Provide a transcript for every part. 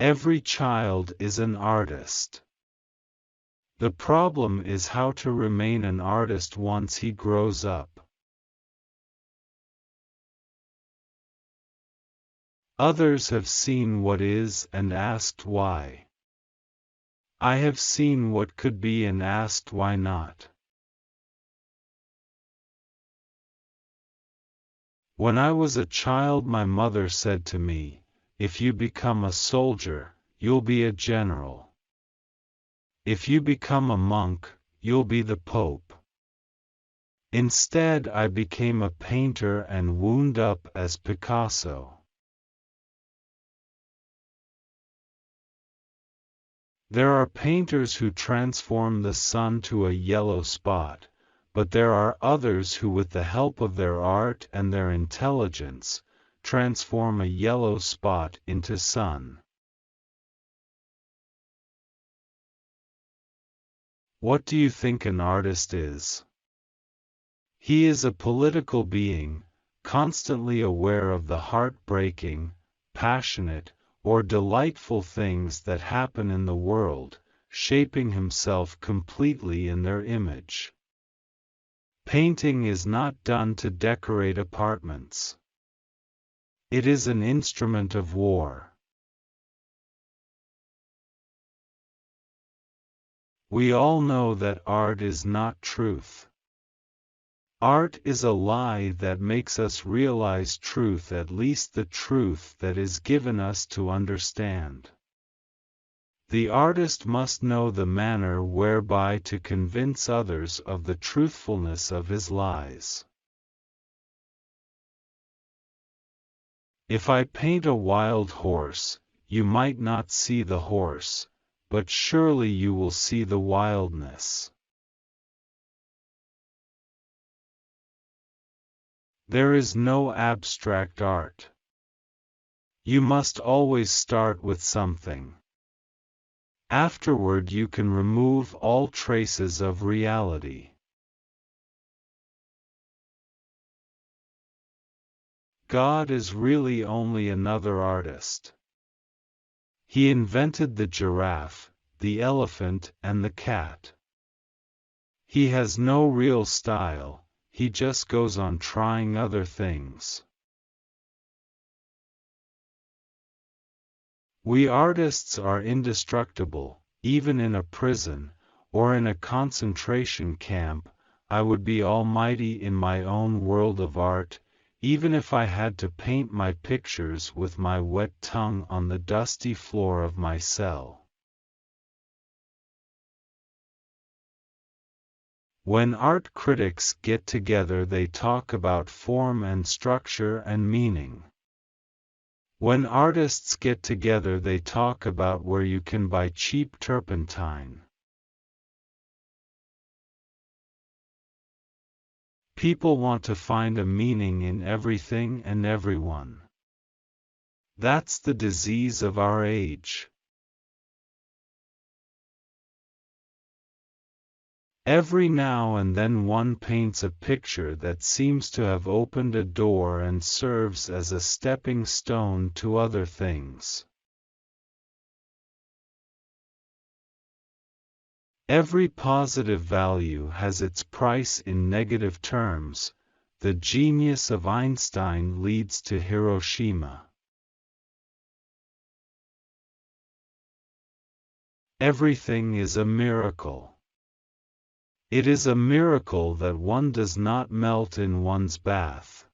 Every child is an artist. The problem is how to remain an artist once he grows up. Others have seen what is and asked why. I have seen what could be and asked why not. When I was a child, my mother said to me, "If you become a soldier, you'll be a general. If you become a monk, you'll be the Pope." Instead, I became a painter and wound up as Picasso. There are painters who transform the sun to a yellow spot, but there are others who, with the help of their art and their intelligence, transform a yellow spot into sun. What do you think an artist is? He is a political being, constantly aware of the heartbreaking, passionate, or delightful things that happen in the world, shaping himself completely in their image. Painting is not done to decorate apartments. It is an instrument of war. We all know that art is not truth. Art is a lie that makes us realize truth, at least the truth that is given us to understand. The artist must know the manner whereby to convince others of the truthfulness of his lies. If I paint a wild horse, you might not see the horse, but surely you will see the wildness. There is no abstract art. You must always start with something. Afterward you can remove all traces of reality. God is really only another artist. He invented the giraffe, the elephant, and the cat. He has no real style. He just goes on trying other things. We artists are indestructible. Even in a prison, or in a concentration camp, I would be almighty in my own world of art, even if I had to paint my pictures with my wet tongue on the dusty floor of my cell. When art critics get together, they talk about form and structure and meaning. When artists get together, they talk about where you can buy cheap turpentine. People want to find a meaning in everything and everyone. That's the disease of our age. Every now and then one paints a picture that seems to have opened a door and serves as a stepping stone to other things. Every positive value has its price in negative terms. The genius of Einstein leads to Hiroshima. Everything is a miracle. It is a miracle that one does not melt in one's bath.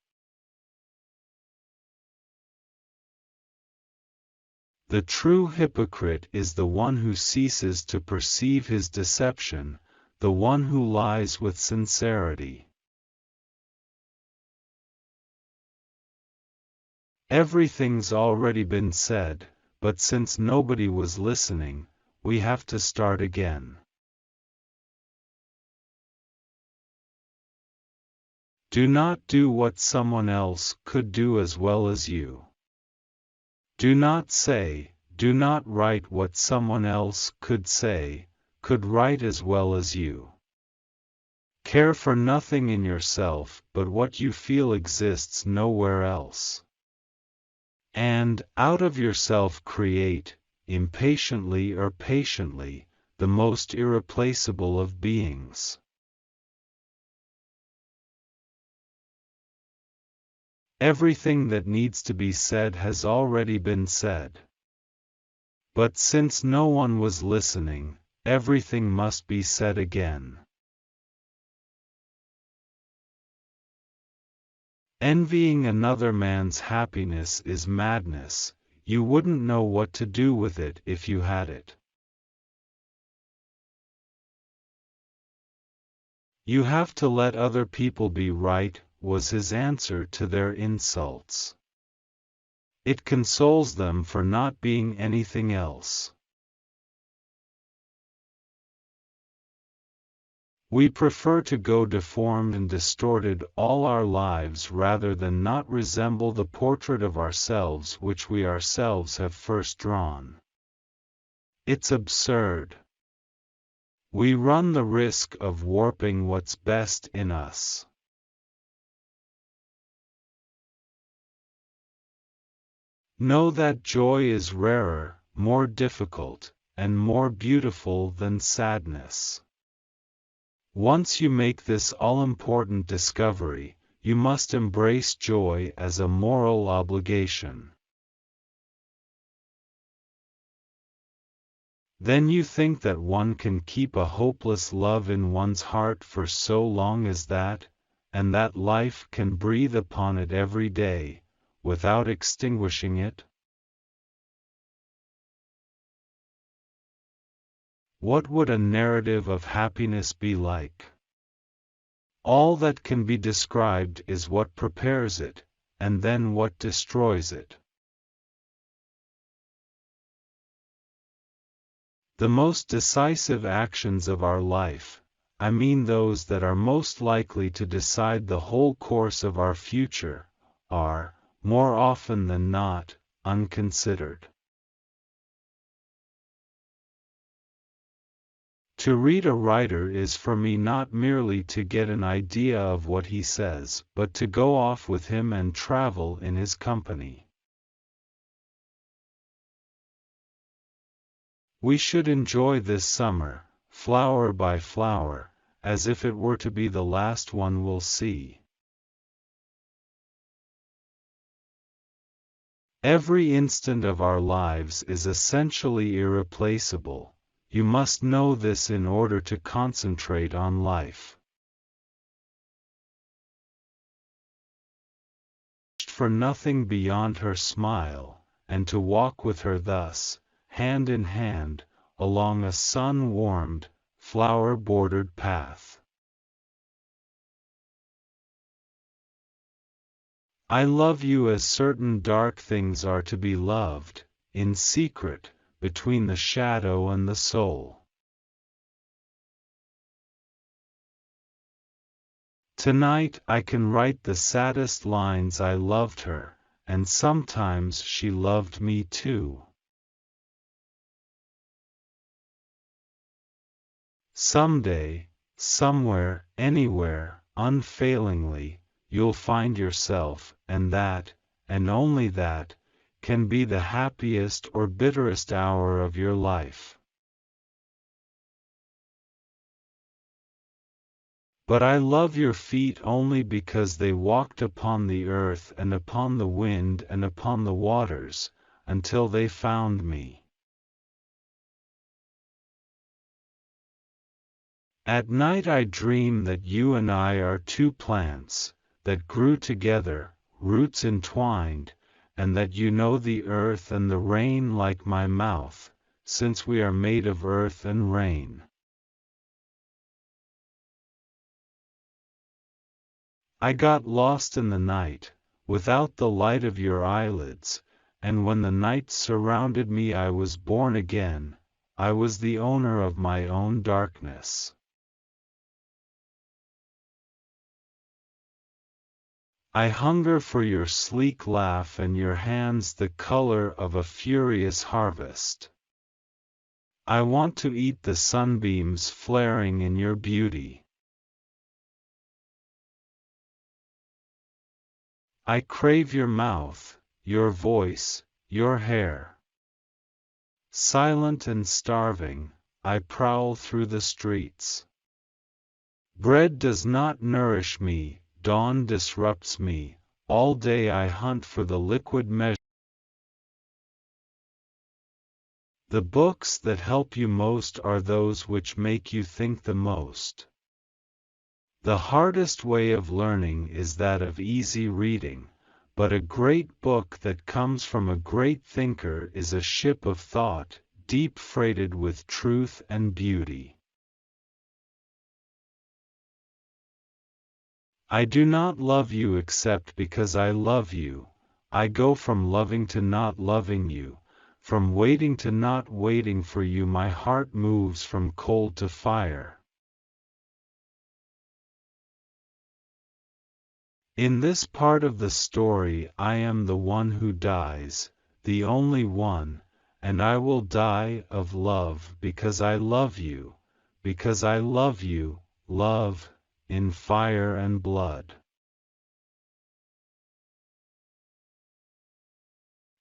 The true hypocrite is the one who ceases to perceive his deception, the one who lies with sincerity. Everything's already been said, but since nobody was listening, we have to start again. Do not do what someone else could do as well as you. Do not write what someone else could say, could write as well as you. Care for nothing in yourself but what you feel exists nowhere else. And, out of yourself create, impatiently or patiently, the most irreplaceable of beings. Everything that needs to be said has already been said. But since no one was listening, everything must be said again. Envying another man's happiness is madness. You wouldn't know what to do with it if you had it. You have to let other people be right, was his answer to their insults. It consoles them for not being anything else. We prefer to go deformed and distorted all our lives rather than not resemble the portrait of ourselves which we ourselves have first drawn. It's absurd. We run the risk of warping what's best in us. Know that joy is rarer, more difficult, and more beautiful than sadness. Once you make this all-important discovery, you must embrace joy as a moral obligation. Then you think that one can keep a hopeless love in one's heart for so long as that, and that life can breathe upon it every day, without extinguishing it? What would a narrative of happiness be like? All that can be described is what prepares it, and then what destroys it. The most decisive actions of our life, I mean those that are most likely to decide the whole course of our future, are, more often than not, unconsidered. To read a writer is for me not merely to get an idea of what he says, but to go off with him and travel in his company. We should enjoy this summer, flower by flower, as if it were to be the last one we'll see. Every instant of our lives is essentially irreplaceable. You must know this in order to concentrate on life. For nothing beyond her smile, and to walk with her thus, hand in hand, along a sun-warmed, flower-bordered path. I love you as certain dark things are to be loved, in secret, between the shadow and the soul. Tonight I can write the saddest lines. I loved her, and sometimes she loved me too. Someday, somewhere, anywhere, unfailingly, you'll find yourself, and that, and only that, can be the happiest or bitterest hour of your life. But I love your feet only because they walked upon the earth and upon the wind and upon the waters, until they found me. At night I dream that you and I are two plants, that grew together, roots entwined, and that you know the earth and the rain like my mouth, since we are made of earth and rain. I got lost in the night, without the light of your eyelids, and when the night surrounded me I was born again. I was the owner of my own darkness. I hunger for your sleek laugh and your hands the color of a furious harvest. I want to eat the sunbeams flaring in your beauty. I crave your mouth, your voice, your hair. Silent and starving, I prowl through the streets. Bread does not nourish me, dawn disrupts me, all day I hunt for the liquid measure. The books that help you most are those which make you think the most. The hardest way of learning is that of easy reading, but a great book that comes from a great thinker is a ship of thought, deep freighted with truth and beauty. I do not love you except because I love you. I go from loving to not loving you, from waiting to not waiting for you. My heart moves from cold to fire. In this part of the story I am the one who dies, the only one, and I will die of love because I love you, because I love you, love, in fire and blood.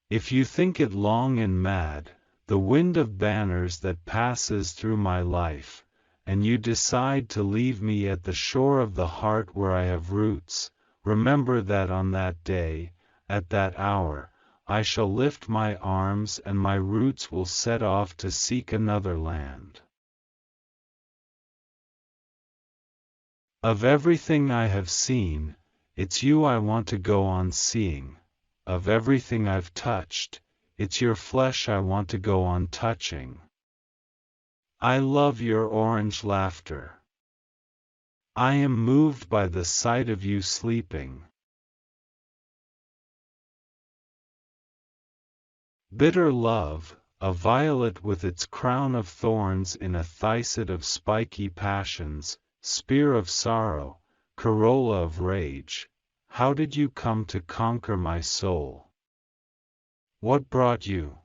If you think it long and mad, the wind of banners that passes through my life, and you decide to leave me at the shore of the heart where I have roots, remember that on that day, at that hour, I shall lift my arms and my roots will set off to seek another land. Of everything I have seen, it's you I want to go on seeing. Of everything I've touched, it's your flesh I want to go on touching. I love your orange laughter. I am moved by the sight of you sleeping. Bitter love, a violet with its crown of thorns in a thicet of spiky passions, spear of sorrow, corolla of rage, how did you come to conquer my soul? What brought you?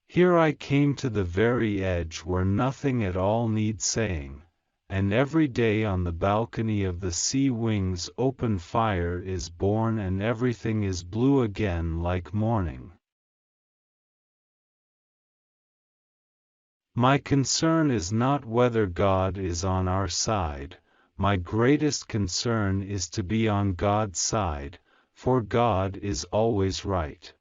Here I came to the very edge where nothing at all needs saying, and every day on the balcony of the sea wings open fire is born and everything is blue again like morning. My concern is not whether God is on our side, my greatest concern is to be on God's side, for God is always right.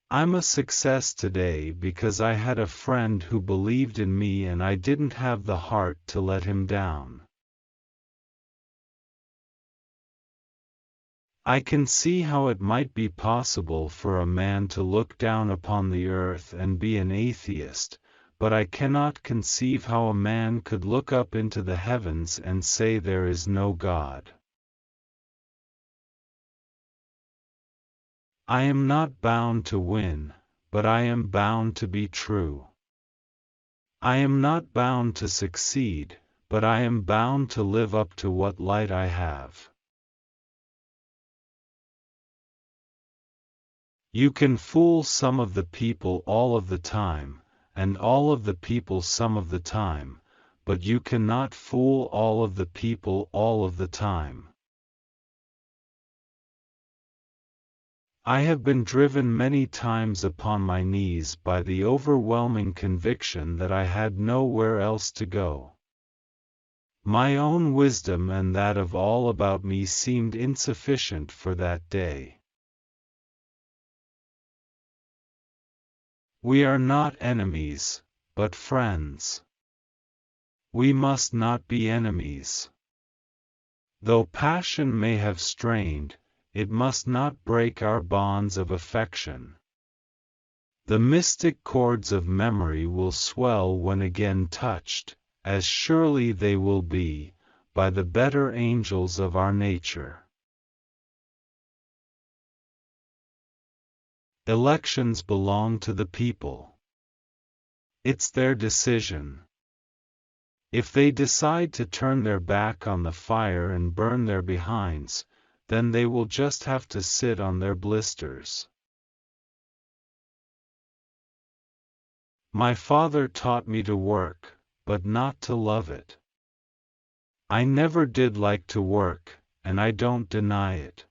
I'm a success today because I had a friend who believed in me and I didn't have the heart to let him down. I can see how it might be possible for a man to look down upon the earth and be an atheist, but I cannot conceive how a man could look up into the heavens and say there is no God. I am not bound to win, but I am bound to be true. I am not bound to succeed, but I am bound to live up to what light I have. You can fool some of the people all of the time, and all of the people some of the time, but you cannot fool all of the people all of the time. I have been driven many times upon my knees by the overwhelming conviction that I had nowhere else to go. My own wisdom and that of all about me seemed insufficient for that day. We are not enemies, but friends. We must not be enemies. Though passion may have strained, it must not break our bonds of affection. The mystic chords of memory will swell when again touched, as surely they will be, by the better angels of our nature. Elections belong to the people. It's their decision. If they decide to turn their back on the fire and burn their behinds, then they will just have to sit on their blisters. My father taught me to work, but not to love it. I never did like to work, and I don't deny it.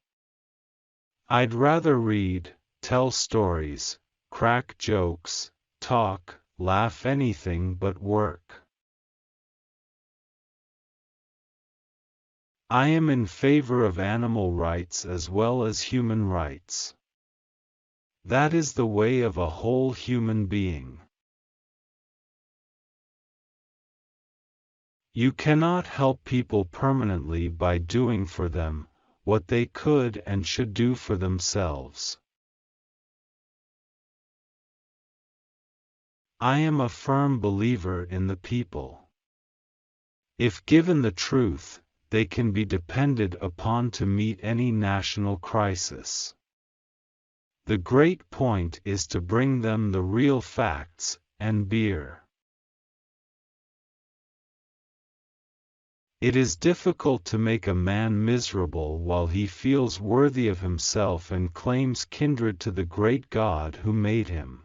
I'd rather read, tell stories, crack jokes, talk, laugh anything but work. I am in favor of animal rights as well as human rights. That is the way of a whole human being. You cannot help people permanently by doing for them what they could and should do for themselves. I am a firm believer in the people. If given the truth, they can be depended upon to meet any national crisis. The great point is to bring them the real facts, and beer. It is difficult to make a man miserable while he feels worthy of himself and claims kindred to the great God who made him.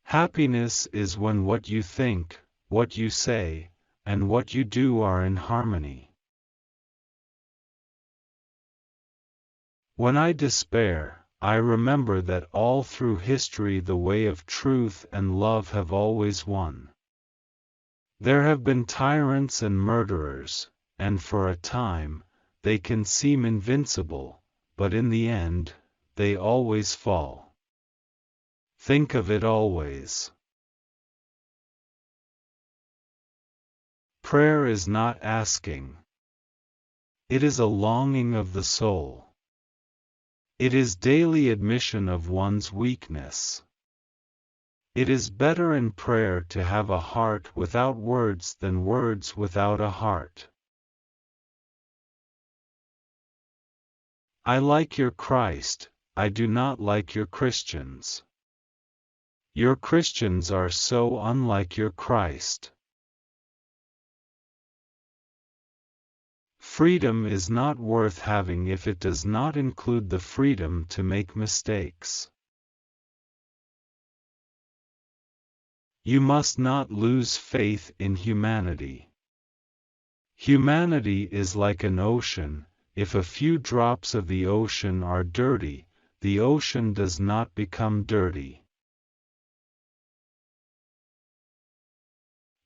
Happiness is when what you think, what you say, and what you do are in harmony. When I despair, I remember that all through history the way of truth and love have always won. There have been tyrants and murderers, and for a time, they can seem invincible, but in the end, they always fall. Think of it always. Prayer is not asking. It is a longing of the soul. It is daily admission of one's weakness. It is better in prayer to have a heart without words than words without a heart. I like your Christ, I do not like your Christians. Your Christians are so unlike your Christ. Freedom is not worth having if it does not include the freedom to make mistakes. You must not lose faith in humanity. Humanity is like an ocean. If a few drops of the ocean are dirty, the ocean does not become dirty.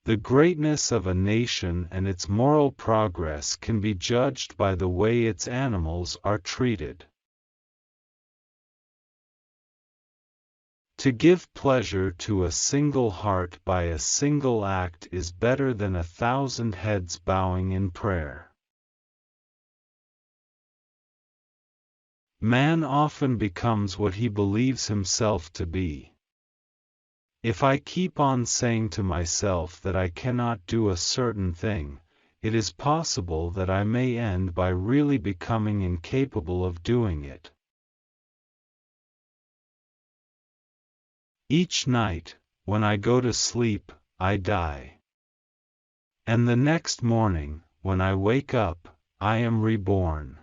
The greatness of a nation and its moral progress can be judged by the way its animals are treated. To give pleasure to a single heart by a single act is better than 1,000 heads bowing in prayer. Man often becomes what he believes himself to be. If I keep on saying to myself that I cannot do a certain thing, it is possible that I may end by really becoming incapable of doing it. Each night, when I go to sleep, I die. And the next morning, when I wake up, I am reborn.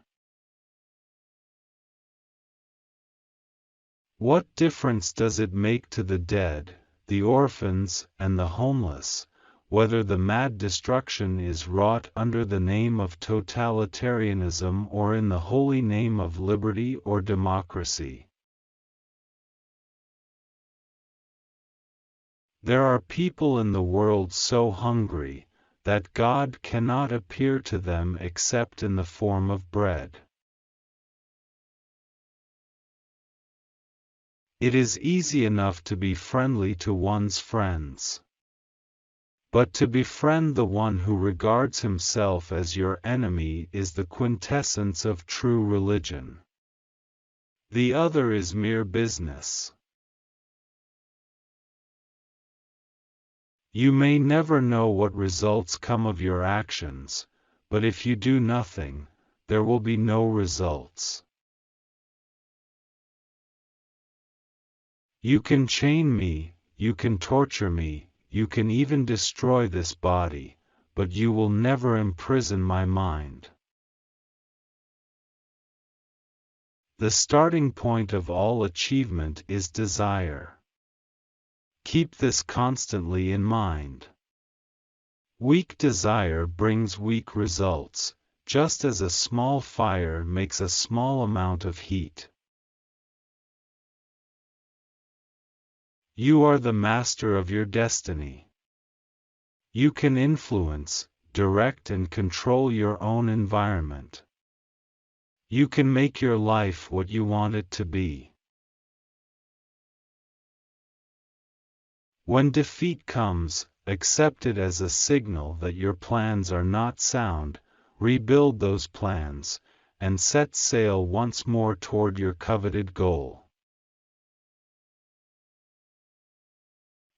What difference does it make to the dead, the orphans, and the homeless, whether the mad destruction is wrought under the name of totalitarianism or in the holy name of liberty or democracy? There are people in the world so hungry, that God cannot appear to them except in the form of bread. It is easy enough to be friendly to one's friends. But to befriend the one who regards himself as your enemy is the quintessence of true religion. The other is mere business. You may never know what results come of your actions, but if you do nothing, there will be no results. You can chain me, you can torture me, you can even destroy this body, but you will never imprison my mind. The starting point of all achievement is desire. Keep this constantly in mind. Weak desire brings weak results, just as a small fire makes a small amount of heat. You are the master of your destiny. You can influence, direct and control your own environment. You can make your life what you want it to be. When defeat comes, accept it as a signal that your plans are not sound, rebuild those plans, and set sail once more toward your coveted goal.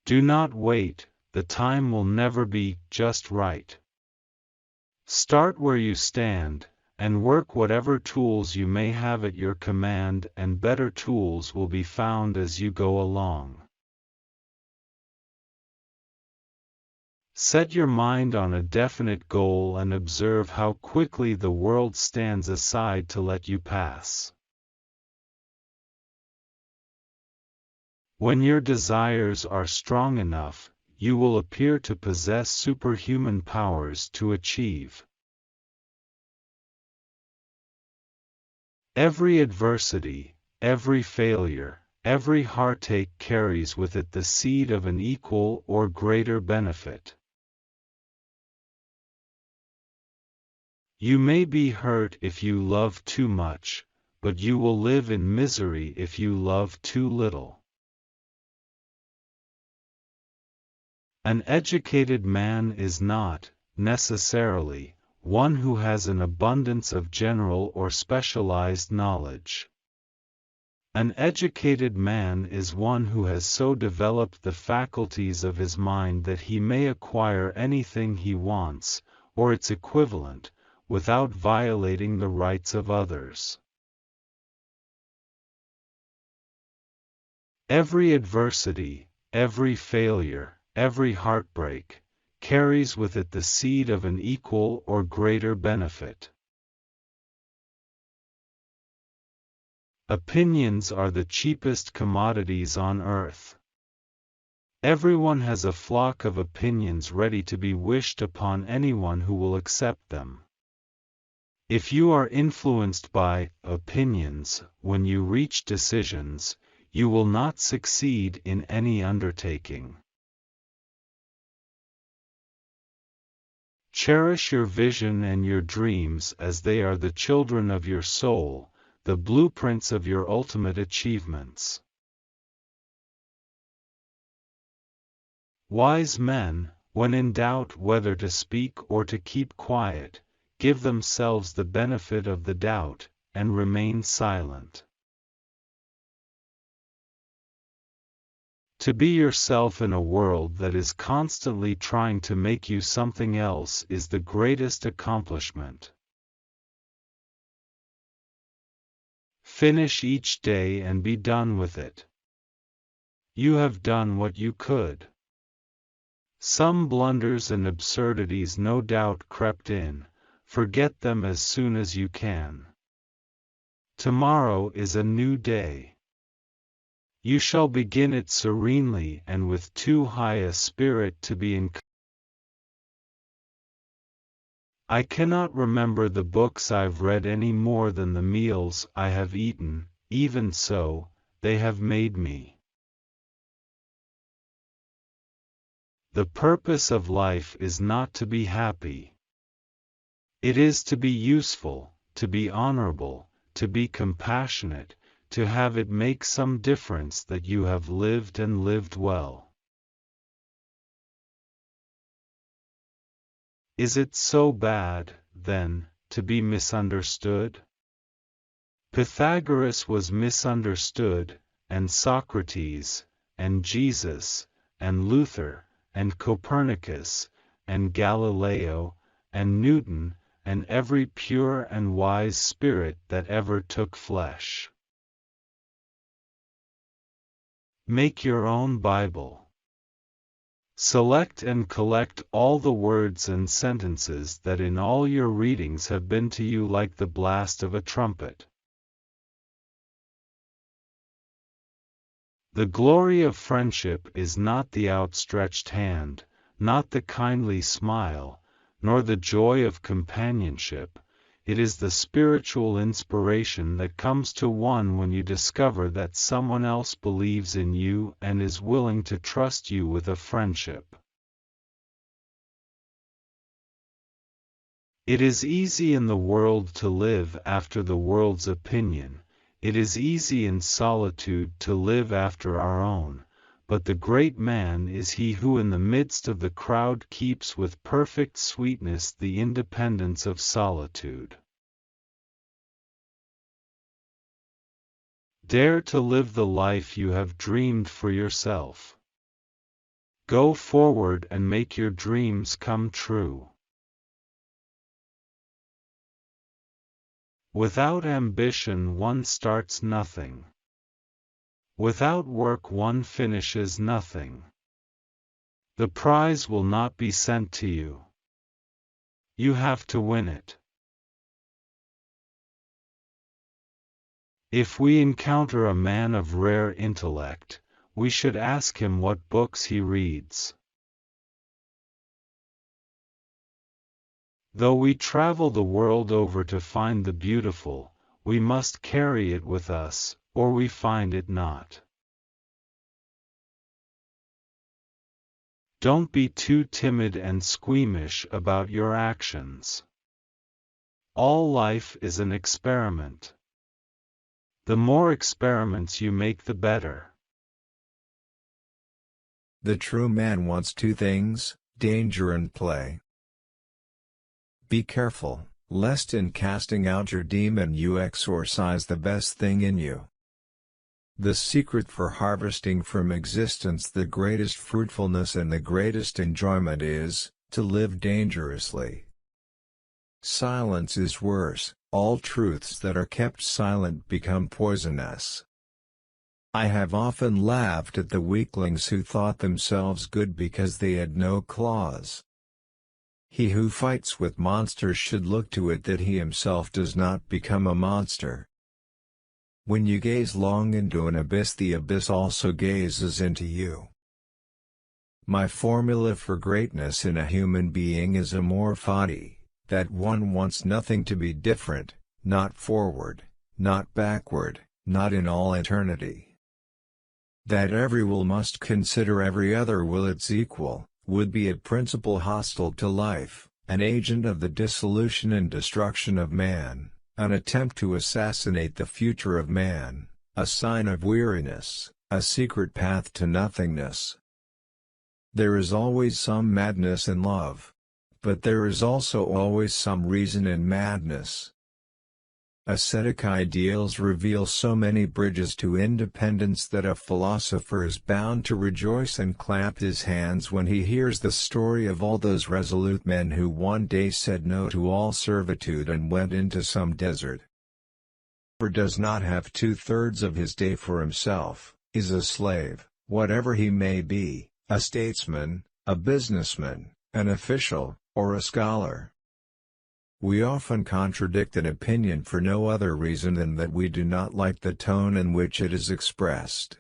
Do not wait, the time will never be just right. Start where you stand, and work whatever tools you may have at your command, and better tools will be found as you go along. Set your mind on a definite goal and observe how quickly the world stands aside to let you pass. When your desires are strong enough, you will appear to possess superhuman powers to achieve. Every adversity, every failure, every heartache carries with it the seed of an equal or greater benefit. You may be hurt if you love too much, but you will live in misery if you love too little. An educated man is not, necessarily, one who has an abundance of general or specialized knowledge. An educated man is one who has so developed the faculties of his mind that he may acquire anything he wants, or its equivalent, without violating the rights of others. Every adversity, every failure, every heartbreak, carries with it the seed of an equal or greater benefit. Opinions are the cheapest commodities on earth. Everyone has a flock of opinions ready to be wished upon anyone who will accept them. If you are influenced by opinions when you reach decisions, you will not succeed in any undertaking. Cherish your vision and your dreams as they are the children of your soul, the blueprints of your ultimate achievements. Wise men, when in doubt whether to speak or to keep quiet, give themselves the benefit of the doubt, and remain silent. To be yourself in a world that is constantly trying to make you something else is the greatest accomplishment. Finish each day and be done with it. You have done what you could. Some blunders and absurdities no doubt crept in. Forget them as soon as you can. Tomorrow is a new day. You shall begin it serenely and with too high a spirit to be encouraged. I cannot remember the books I've read any more than the meals I have eaten, even so, they have made me. The purpose of life is not to be happy. It is to be useful, to be honorable, to be compassionate, to have it make some difference that you have lived and lived well. Is it so bad, then, to be misunderstood? Pythagoras was misunderstood, and Socrates, and Jesus, and Luther, and Copernicus, and Galileo, and Newton, and every pure and wise spirit that ever took flesh. Make your own Bible. Select and collect all the words and sentences that in all your readings have been to you like the blast of a trumpet. The glory of friendship is not the outstretched hand, not the kindly smile, nor the joy of companionship. It is the spiritual inspiration that comes to one when you discover that someone else believes in you and is willing to trust you with a friendship. It is easy in the world to live after the world's opinion. It is easy in solitude to live after our own, but the great man is he who in the midst of the crowd keeps with perfect sweetness the independence of solitude. Dare to live the life you have dreamed for yourself. Go forward and make your dreams come true. Without ambition one starts nothing. Without work one finishes nothing. The prize will not be sent to you. You have to win it. If we encounter a man of rare intellect, we should ask him what books he reads. Though we travel the world over to find the beautiful, we must carry it with us, or we find it not. Don't be too timid and squeamish about your actions. All life is an experiment. The more experiments you make, the better. The true man wants two things, danger and play. Be careful, lest in casting out your demon you exorcise the best thing in you. The secret for harvesting from existence the greatest fruitfulness and the greatest enjoyment is, to live dangerously. Silence is worse. All truths that are kept silent become poisonous. I have often laughed at the weaklings who thought themselves good because they had no claws. He who fights with monsters should look to it that he himself does not become a monster. When you gaze long into an abyss, the abyss also gazes into you. My formula for greatness in a human being is amor fati. That one wants nothing to be different, not forward, not backward, not in all eternity. That every will must consider every other will its equal, would be a principle hostile to life, an agent of the dissolution and destruction of man, an attempt to assassinate the future of man, a sign of weariness, a secret path to nothingness. There is always some madness in love. But there is also always some reason in madness. Ascetic ideals reveal so many bridges to independence that a philosopher is bound to rejoice and clap his hands when he hears the story of all those resolute men who one day said no to all servitude and went into some desert. Whoever does not have 2/3 of his day for himself, is a slave, whatever he may be, a statesman, a businessman, an official, or a scholar. We often contradict an opinion for no other reason than that we do not like the tone in which it is expressed.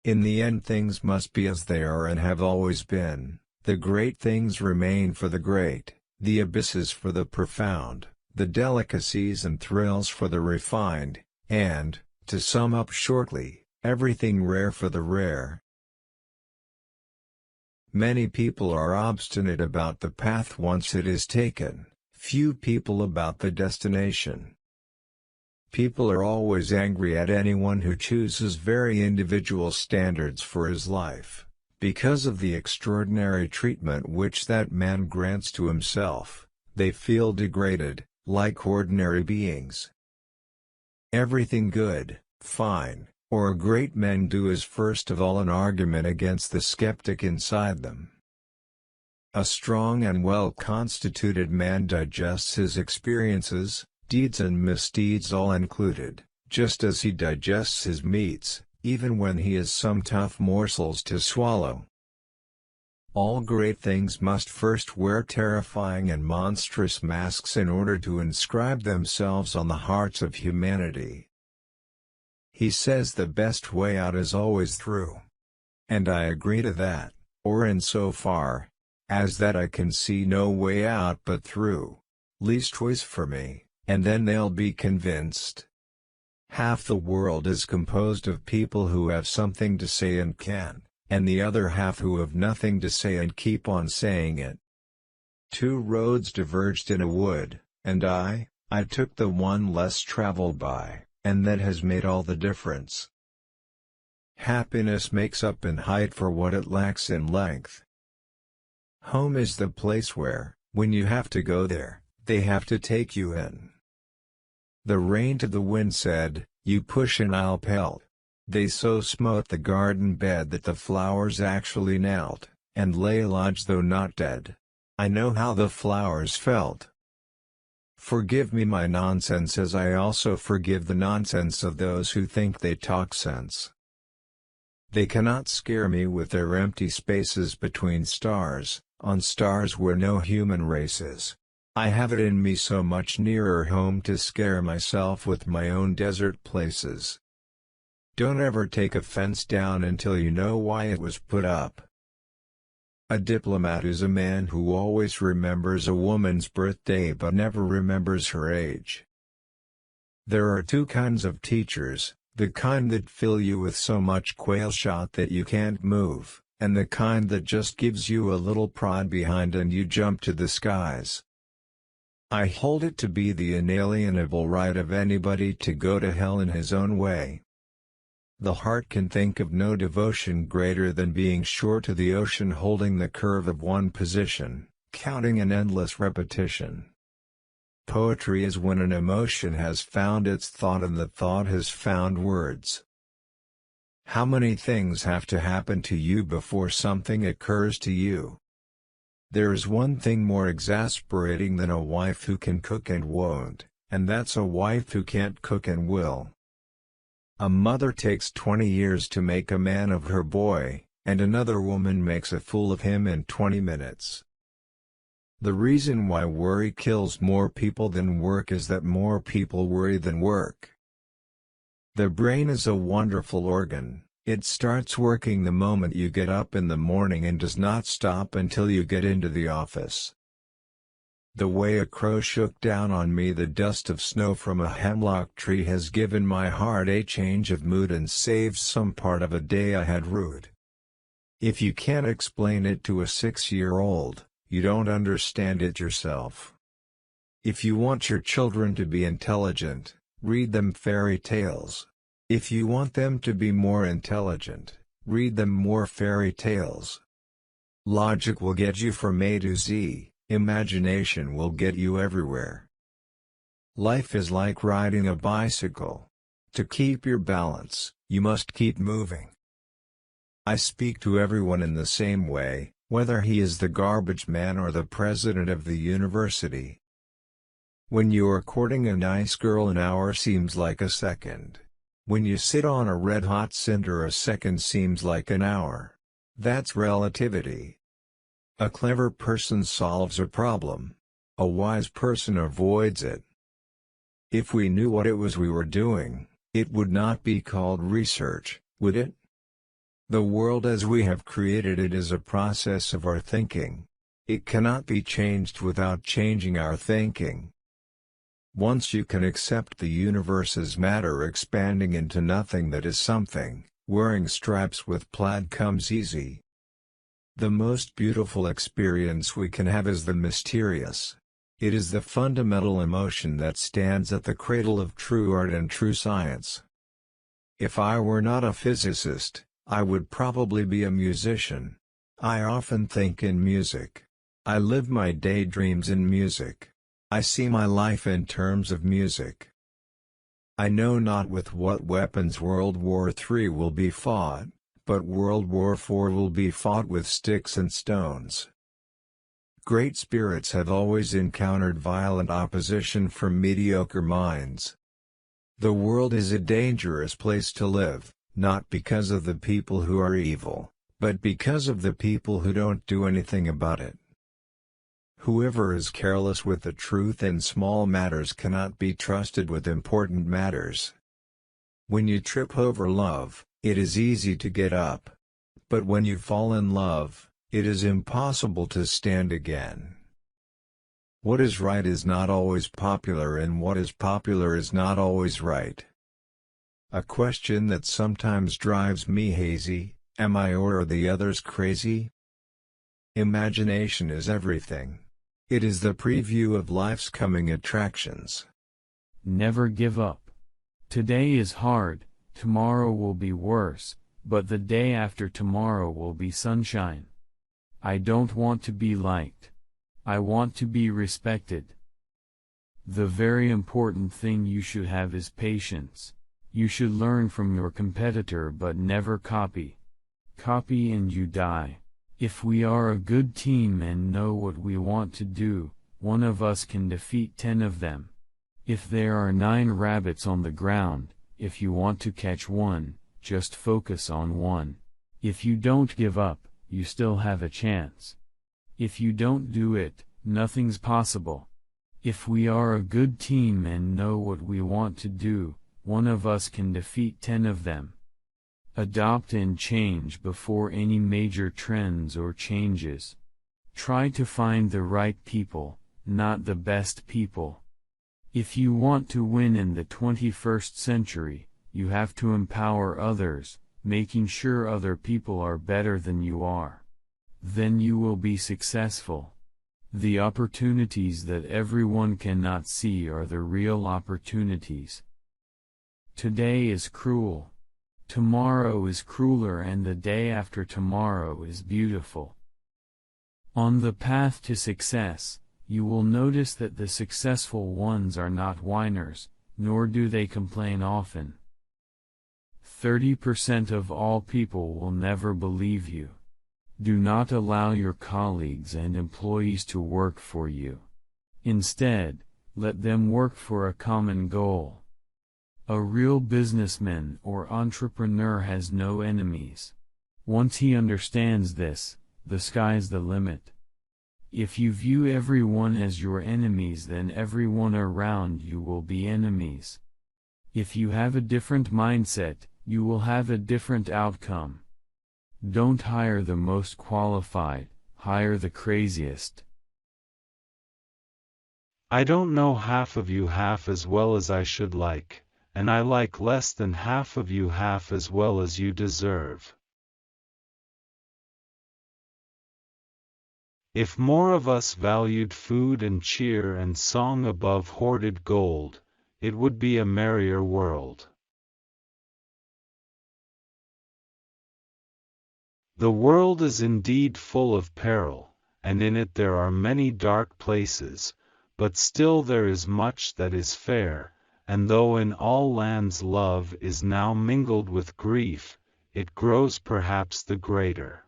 In the end things must be as they are and have always been. The great things remain for the great, the abysses for the profound, the delicacies and thrills for the refined, and, to sum up shortly, everything rare for the rare. Many people are obstinate about the path once it is taken, few people about the destination. People are always angry at anyone who chooses very individual standards for his life, because of the extraordinary treatment which that man grants to himself. They feel degraded, like ordinary beings. Everything good, fine, or great men do is first of all an argument against the skeptic inside them. A strong and well-constituted man digests his experiences, deeds and misdeeds all included, just as he digests his meats, even when he has some tough morsels to swallow. All great things must first wear terrifying and monstrous masks in order to inscribe themselves on the hearts of humanity. He says the best way out is always through. And I agree to that, or in so far as that I can see no way out but through. Least choice for me, and then they'll be convinced. Half the world is composed of people who have something to say and can, and the other half who have nothing to say and keep on saying it. Two roads diverged in a wood, and I took the one less traveled by, and that has made all the difference. Happiness makes up in height for what it lacks in length. Home is the place where, when you have to go there, they have to take you in. The rain to the wind said, "You push and I'll pelt." They so smote the garden bed that the flowers actually knelt, and lay lodged though not dead. I know how the flowers felt. Forgive me my nonsense as I also forgive the nonsense of those who think they talk sense. They cannot scare me with their empty spaces between stars, on stars where no human race is. I have it in me so much nearer home to scare myself with my own desert places. Don't ever take a fence down until you know why it was put up. A diplomat is a man who always remembers a woman's birthday but never remembers her age. There are two kinds of teachers, the kind that fill you with so much quail shot that you can't move, and the kind that just gives you a little prod behind and you jump to the skies. I hold it to be the inalienable right of anybody to go to hell in his own way. The heart can think of no devotion greater than being sure to the ocean holding the curve of one position, counting an endless repetition. Poetry is when an emotion has found its thought and the thought has found words. How many things have to happen to you before something occurs to you? There is one thing more exasperating than a wife who can cook and won't, and that's a wife who can't cook and will. A mother takes 20 years to make a man of her boy, and another woman makes a fool of him in 20 minutes. The reason why worry kills more people than work is that more people worry than work. The brain is a wonderful organ. It starts working the moment you get up in the morning and does not stop until you get into the office. The way a crow shook down on me the dust of snow from a hemlock tree has given my heart a change of mood and saved some part of a day I had rued. If you can't explain it to a 6-year-old, you don't understand it yourself. If you want your children to be intelligent, read them fairy tales. If you want them to be more intelligent, read them more fairy tales. Logic will get you from A to Z. Imagination will get you everywhere. Life is like riding a bicycle. To keep your balance, you must keep moving. I speak to everyone in the same way, whether he is the garbage man or the president of the university. When you are courting a nice girl, an hour seems like a second. When you sit on a red-hot cinder, a second seems like an hour. That's relativity. A clever person solves a problem. A wise person avoids it. If we knew what it was we were doing, it would not be called research, would it? The world as we have created it is a process of our thinking. It cannot be changed without changing our thinking. Once you can accept the universe as matter expanding into nothing that is something, wearing stripes with plaid comes easy. The most beautiful experience we can have is the mysterious. It is the fundamental emotion that stands at the cradle of true art and true science. If I were not a physicist, I would probably be a musician. I often think in music. I live my daydreams in music. I see my life in terms of music. I know not with what weapons World War III will be fought, but World War IV will be fought with sticks and stones. Great spirits have always encountered violent opposition from mediocre minds. The world is a dangerous place to live, not because of the people who are evil, but because of the people who don't do anything about it. Whoever is careless with the truth in small matters cannot be trusted with important matters. When you trip over love, it is easy to get up. But when you fall in love, It is impossible to stand again. What is right is not always popular, and what is popular is not always right. A question that sometimes drives me hazy: am I or are the others crazy? Imagination is everything. It is the preview of life's coming attractions. Never give up. Today is hard, tomorrow will be worse, but the day after tomorrow will be sunshine. I don't want to be liked. I want to be respected. The very important thing you should have is patience. You should learn from your competitor but never copy. Copy and you die. If we are a good team and know what we want to do, one of us can defeat 10 of them. If there are 9 rabbits on the ground, if you want to catch one, just focus on one. If you don't give up, you still have a chance. If you don't do it, nothing's possible. If we are a good team and know what we want to do, one of us can defeat 10 of them. Adopt and change before any major trends or changes. Try to find the right people, not the best people. If you want to win in the 21st century, you have to empower others, making sure other people are better than you are. Then you will be successful. The opportunities that everyone cannot see are the real opportunities. Today is cruel. Tomorrow is crueler, and the day after tomorrow is beautiful. On the path to success, you will notice that the successful ones are not whiners, nor do they complain often. 30% of all people will never believe you. Do not allow your colleagues and employees to work for you. Instead, let them work for a common goal. A real businessman or entrepreneur has no enemies. Once he understands this, the sky's the limit. If you view everyone as your enemies, then everyone around you will be enemies. If you have a different mindset, you will have a different outcome. Don't hire the most qualified, hire the craziest. I don't know half of you half as well as I should like, and I like less than half of you half as well as you deserve. If more of us valued food and cheer and song above hoarded gold, it would be a merrier world. The world is indeed full of peril, and in it there are many dark places, but still there is much that is fair, and though in all lands love is now mingled with grief, it grows perhaps the greater.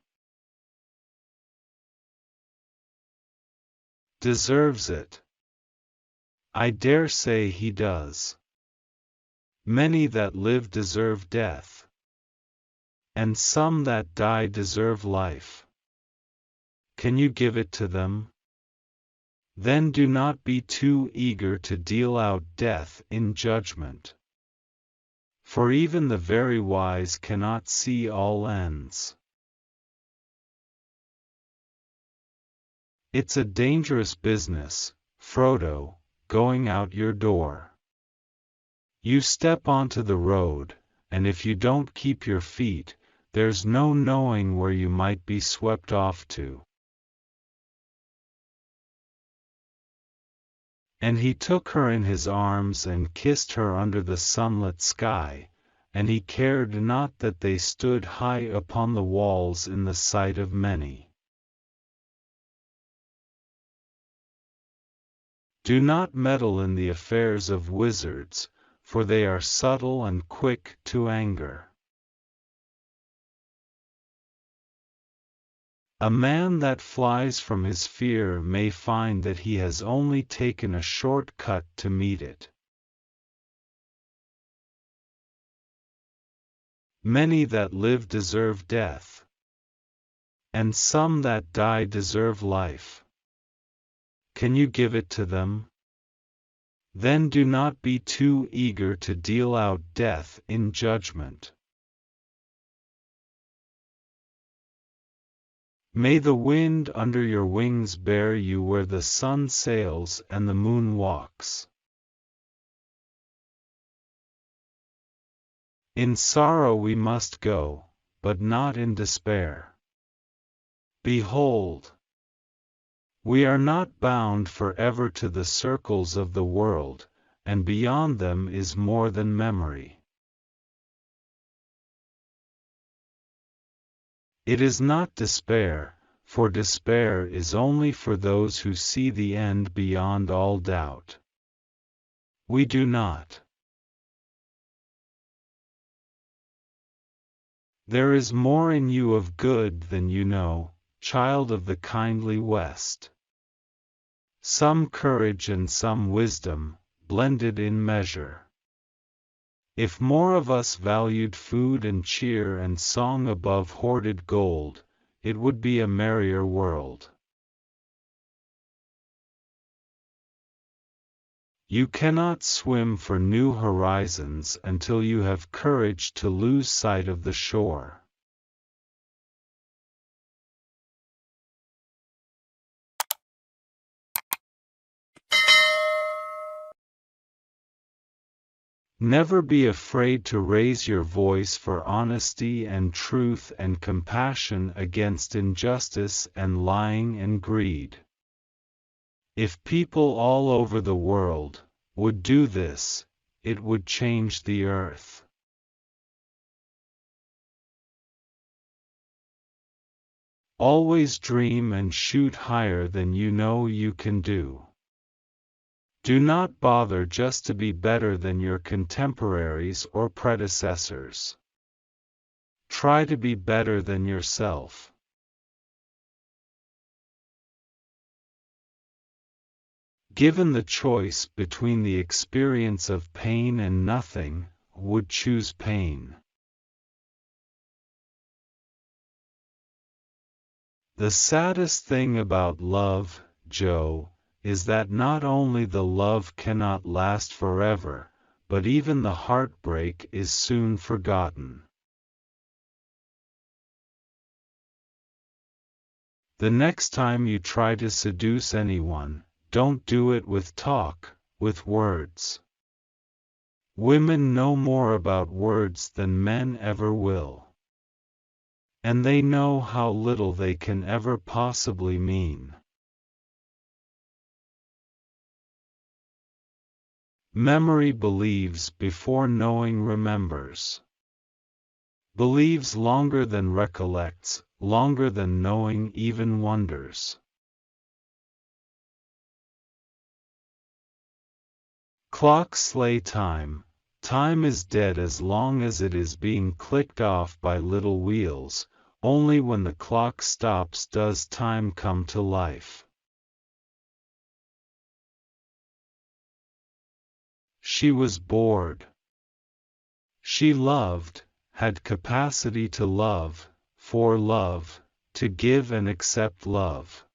Deserves it? I dare say he does. Many that live deserve death, and some that die deserve life. Can you give it to them? Then do not be too eager to deal out death in judgment. For even the very wise cannot see all ends. It's a dangerous business, Frodo, going out your door. You step onto the road, and if you don't keep your feet, there's no knowing where you might be swept off to. And he took her in his arms and kissed her under the sunlit sky, and he cared not that they stood high upon the walls in the sight of many. Do not meddle in the affairs of wizards, for they are subtle and quick to anger. A man that flies from his fear may find that he has only taken a short cut to meet it. Many that live deserve death, and some that die deserve life. Can you give it to them? Then do not be too eager to deal out death in judgment. May the wind under your wings bear you where the sun sails and the moon walks. In sorrow we must go, but not in despair. Behold, we are not bound forever to the circles of the world, and beyond them is more than memory. It is not despair, for despair is only for those who see the end beyond all doubt. We do not. There is more in you of good than you know, child of the kindly West. Some courage and some wisdom, blended in measure. If more of us valued food and cheer and song above hoarded gold, it would be a merrier world. You cannot swim for new horizons until you have courage to lose sight of the shore. Never be afraid to raise your voice for honesty and truth and compassion against injustice and lying and greed. If people all over the world would do this, it would change the earth. Always dream and shoot higher than you know you can do. Do not bother just to be better than your contemporaries or predecessors. Try to be better than yourself. Given the choice between the experience of pain and nothing, would choose pain. The saddest thing about love, Joe, is that not only the love cannot last forever, but even the heartbreak is soon forgotten. The next time you try to seduce anyone, don't do it with talk, with words. Women know more about words than men ever will. And they know how little they can ever possibly mean. Memory believes before knowing remembers. Believes longer than recollects, longer than knowing even wonders. Clocks slay time. Time is dead as long as it is being clicked off by little wheels. Only when the clock stops does time come to life. She was bored. She loved, had capacity to love, for love, to give and accept love.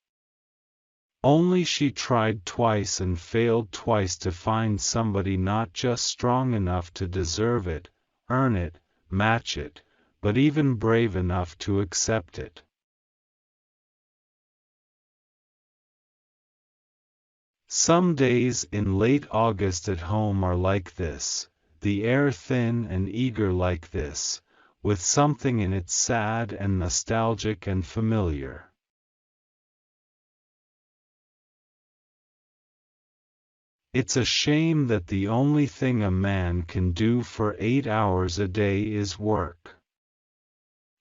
Only she tried twice and failed twice to find somebody not just strong enough to deserve it, earn it, match it, but even brave enough to accept it. Some days in late August at home are like this, the air thin and eager like this, with something in it sad and nostalgic and familiar. It's a shame that the only thing a man can do for 8 hours a day is work.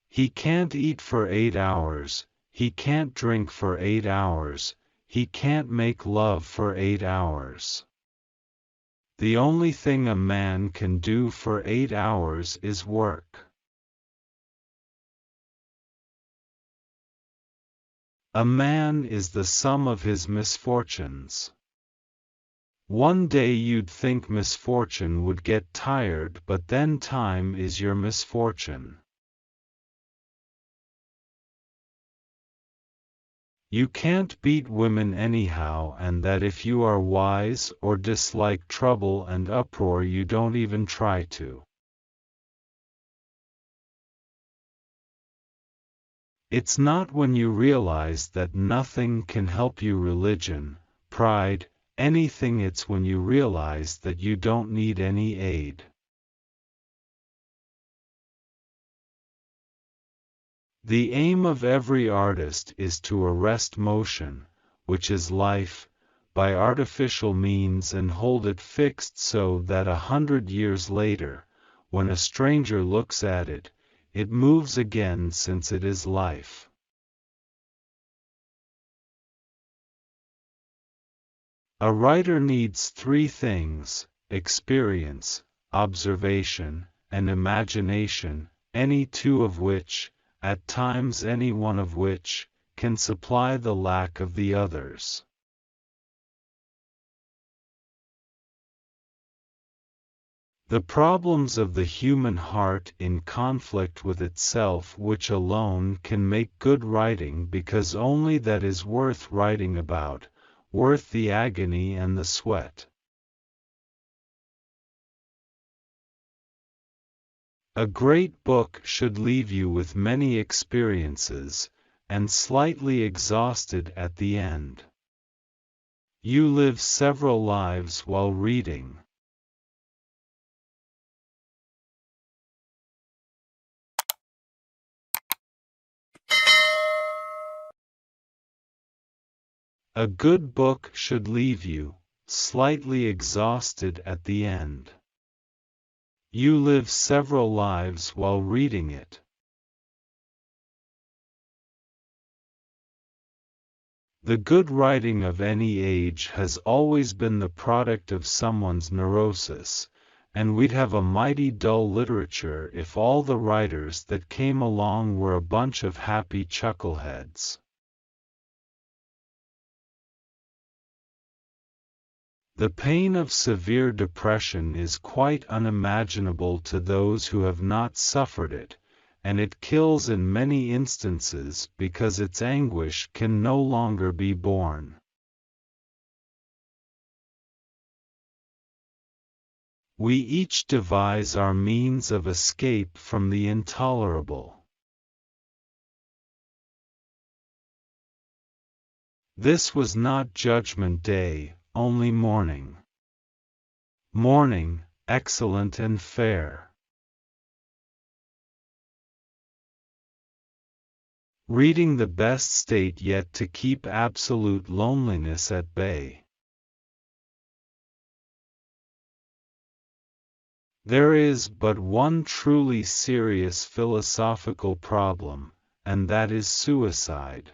He can't eat for 8 hours, he can't drink for 8 hours, he can't make love for 8 hours. The only thing a man can do for 8 hours is work. A man is the sum of his misfortunes. One day you'd think misfortune would get tired, but then time is your misfortune. You can't beat women anyhow, and that if you are wise or dislike trouble and uproar you don't even try to. It's not when you realize that nothing can help you, religion, pride, anything. It's when you realize that you don't need any aid. The aim of every artist is to arrest motion, which is life, by artificial means and hold it fixed so that 100 years later, when a stranger looks at it, it moves again, since it is life. A writer needs three things: experience, observation, and imagination, any two of which, at times any one of which, can supply the lack of the others. The problems of the human heart in conflict with itself, which alone can make good writing, because only that is worth writing about, worth the agony and the sweat. A great book should leave you with many experiences, and slightly exhausted at the end. You live several lives while reading. A good book should leave you, slightly exhausted at the end. You live several lives while reading it. The good writing of any age has always been the product of someone's neurosis, and we'd have a mighty dull literature if all the writers that came along were a bunch of happy chuckleheads. The pain of severe depression is quite unimaginable to those who have not suffered it, and it kills in many instances because its anguish can no longer be borne. We each devise our means of escape from the intolerable. This was not Judgment Day, only morning. Morning, excellent and fair. Reading the best state yet to keep absolute loneliness at bay. There is but one truly serious philosophical problem, and that is suicide.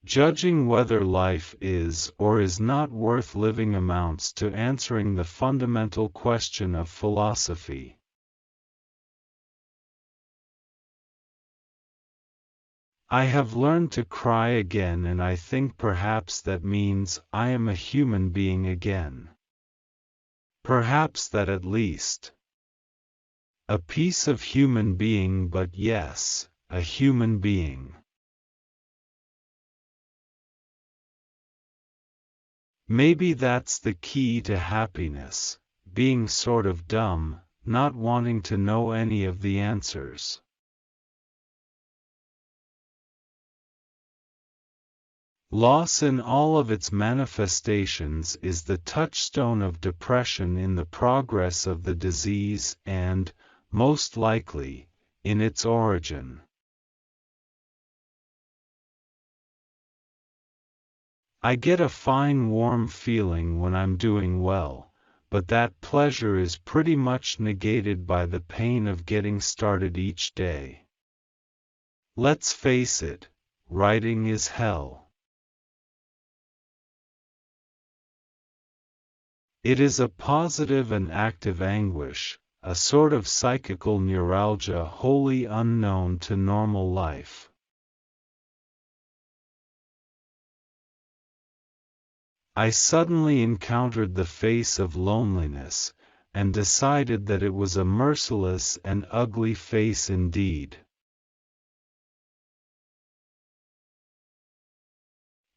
Judging whether life is or is not worth living amounts to answering the fundamental question of philosophy. I have learned to cry again, and I think perhaps that means I am a human being again. Perhaps that at least. A piece of human being, but yes, a human being. Maybe that's the key to happiness, being sort of dumb, not wanting to know any of the answers. Loss in all of its manifestations is the touchstone of depression in the progress of the disease and, most likely, in its origin. I get a fine warm feeling when I'm doing well, but that pleasure is pretty much negated by the pain of getting started each day. Let's face it, writing is hell. It is a positive and active anguish, a sort of psychical neuralgia wholly unknown to normal life. I suddenly encountered the face of loneliness, and decided that it was a merciless and ugly face indeed.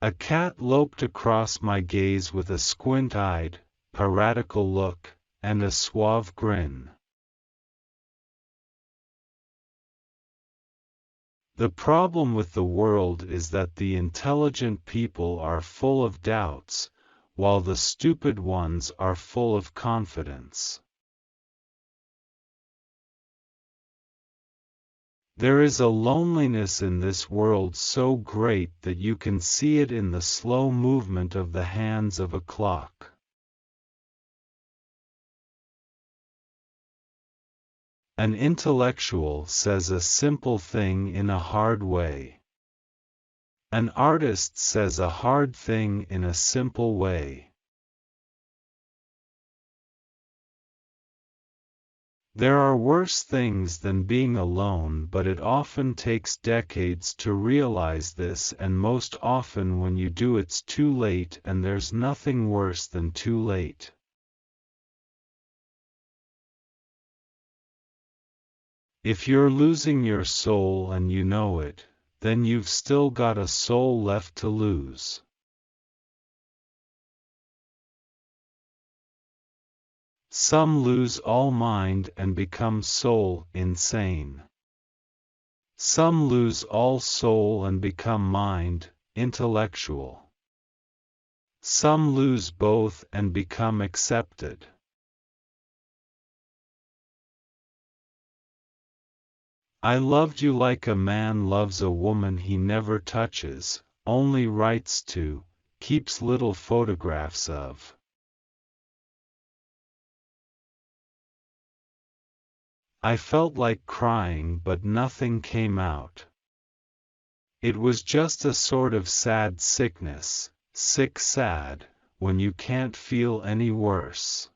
A cat loped across my gaze with a squint-eyed, piratical look, and a suave grin. The problem with the world is that the intelligent people are full of doubts, while the stupid ones are full of confidence. There is a loneliness in this world so great that you can see it in the slow movement of the hands of a clock. An intellectual says a simple thing in a hard way. An artist says a hard thing in a simple way. There are worse things than being alone, but it often takes decades to realize this, and most often when you do it's too late, and there's nothing worse than too late. If you're losing your soul and you know it, then you've still got a soul left to lose. Some lose all mind and become soul insane. Some lose all soul and become mind intellectual. Some lose both and become accepted. I loved you like a man loves a woman he never touches, only writes to, keeps little photographs of. I felt like crying, but nothing came out. It was just a sort of sad sickness, sick sad, when you can't feel any worse.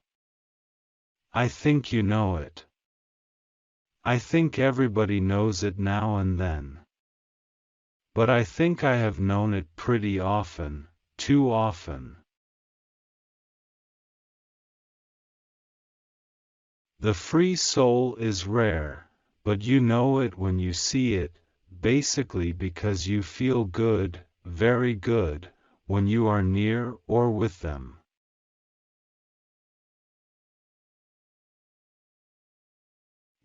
I think you know it. I think everybody knows it now and then. But I think I have known it pretty often, too often. The free soul is rare, but you know it when you see it, basically because you feel good, very good, when you are near or with them.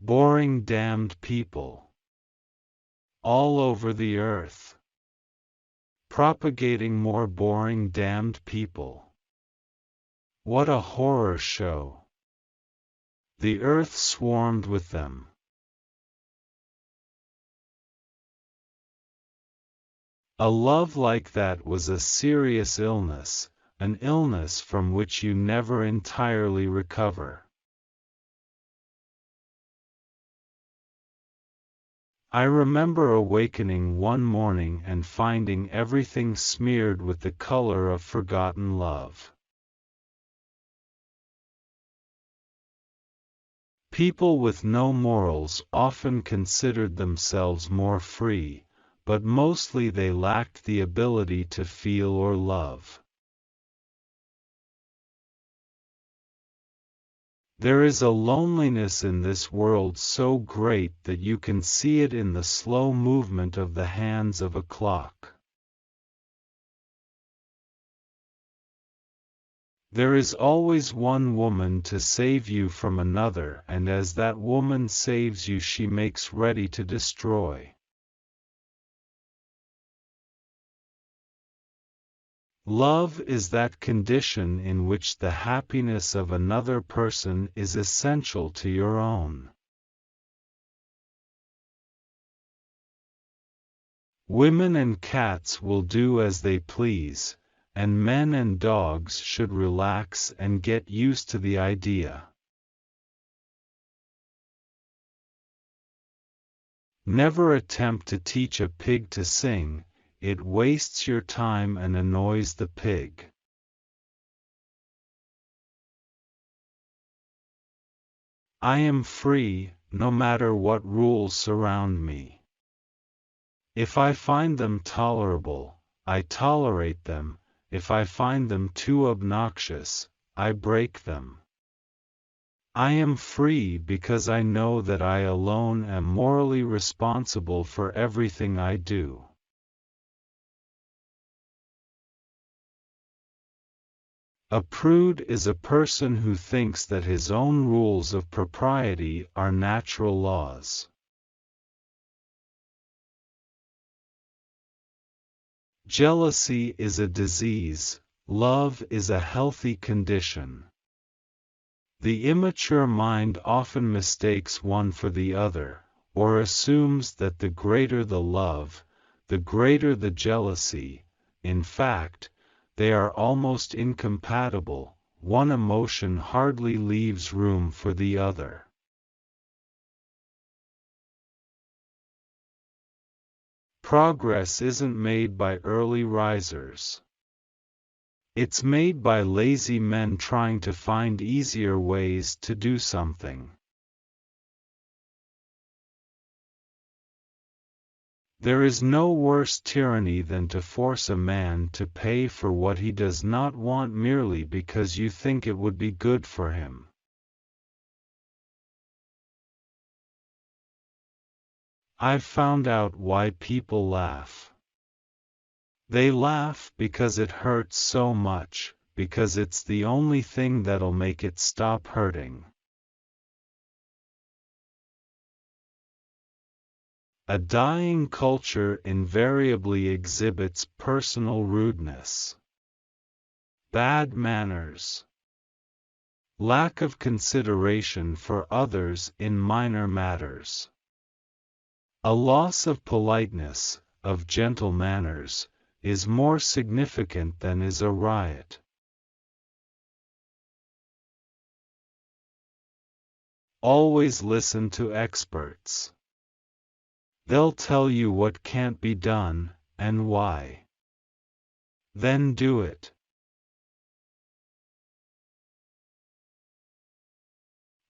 Boring damned people. All over the earth. Propagating more boring damned people. What a horror show. The earth swarmed with them. A love like that was a serious illness, an illness from which you never entirely recover. I remember awakening one morning and finding everything smeared with the color of forgotten love. People with no morals often considered themselves more free, but mostly they lacked the ability to feel or love. There is a loneliness in this world so great that you can see it in the slow movement of the hands of a clock. There is always one woman to save you from another, and as that woman saves you, she makes ready to destroy. Love is that condition in which the happiness of another person is essential to your own. Women and cats will do as they please, and men and dogs should relax and get used to the idea. Never attempt to teach a pig to sing. It wastes your time and annoys the pig. I am free, no matter what rules surround me. If I find them tolerable, I tolerate them. If I find them too obnoxious, I break them. I am free because I know that I alone am morally responsible for everything I do. A prude is a person who thinks that his own rules of propriety are natural laws. Jealousy is a disease, love is a healthy condition. The immature mind often mistakes one for the other, or assumes that the greater the love, the greater the jealousy. In fact, they are almost incompatible. One emotion hardly leaves room for the other. Progress isn't made by early risers. It's made by lazy men trying to find easier ways to do something. There is no worse tyranny than to force a man to pay for what he does not want merely because you think it would be good for him. I've found out why people laugh. They laugh because it hurts so much, because it's the only thing that'll make it stop hurting. A dying culture invariably exhibits personal rudeness, bad manners, lack of consideration for others in minor matters. A loss of politeness, of gentle manners, is more significant than is a riot. Always listen to experts. They'll tell you what can't be done, and why. Then do it.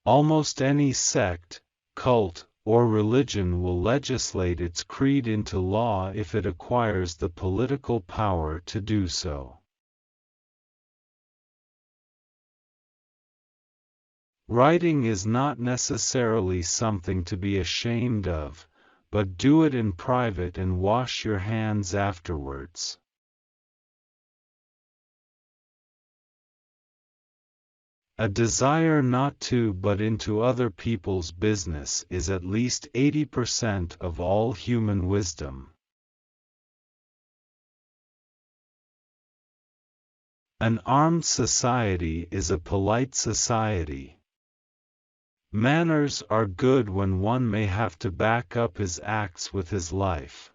Almost any sect, cult, or religion will legislate its creed into law if it acquires the political power to do so. Writing is not necessarily something to be ashamed of, but do it in private and wash your hands afterwards. A desire not to butt into other people's business is at least 80% of all human wisdom. An armed society is a polite society. Manners are good when one may have to back up his acts with his life.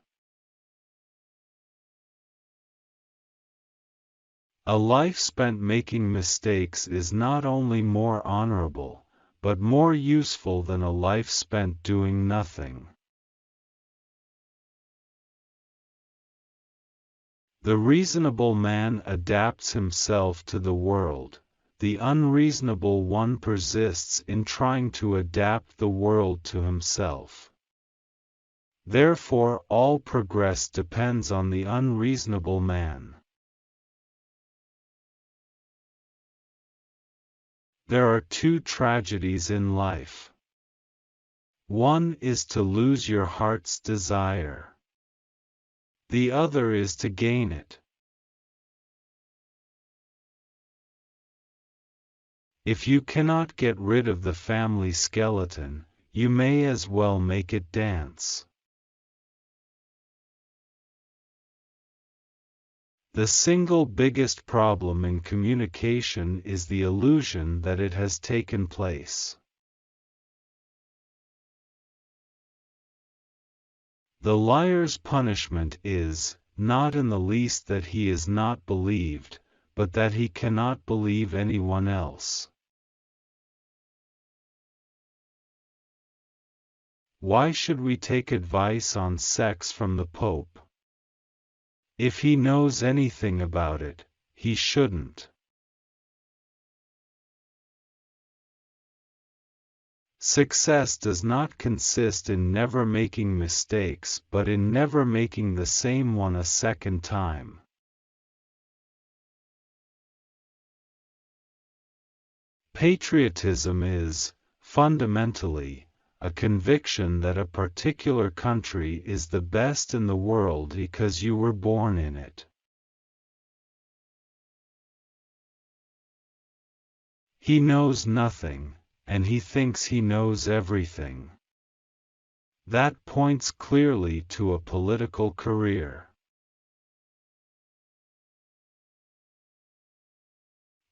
A life spent making mistakes is not only more honorable, but more useful than a life spent doing nothing. The reasonable man adapts himself to the world. The unreasonable one persists in trying to adapt the world to himself. Therefore, all progress depends on the unreasonable man. There are two tragedies in life. One is to lose your heart's desire. The other is to gain it. If you cannot get rid of the family skeleton, you may as well make it dance. The single biggest problem in communication is the illusion that it has taken place. The liar's punishment is, not in the least that he is not believed, but that he cannot believe anyone else. Why should we take advice on sex from the Pope? If he knows anything about it, he shouldn't. Success does not consist in never making mistakes but in never making the same one a second time. Patriotism is, fundamentally, a conviction that a particular country is the best in the world because you were born in it. He knows nothing, and he thinks he knows everything. That points clearly to a political career.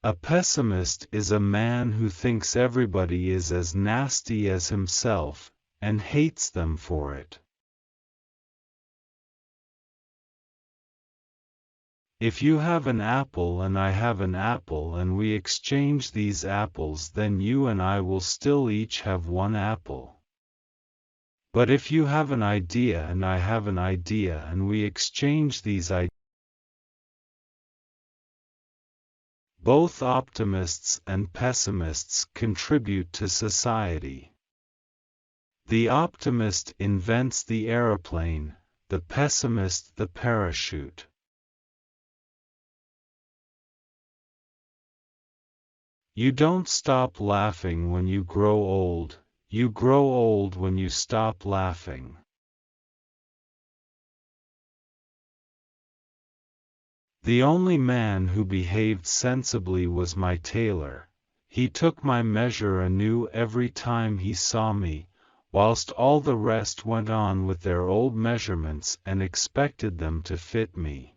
A pessimist is a man who thinks everybody is as nasty as himself, and hates them for it. If you have an apple and I have an apple and we exchange these apples, then you and I will still each have one apple. But if you have an idea and I have an idea and we exchange these ideas, both optimists and pessimists contribute to society. The optimist invents the aeroplane, the pessimist the parachute. You don't stop laughing when you grow old, you grow old when you stop laughing. The only man who behaved sensibly was my tailor. He took my measure anew every time he saw me, whilst all the rest went on with their old measurements and expected them to fit me.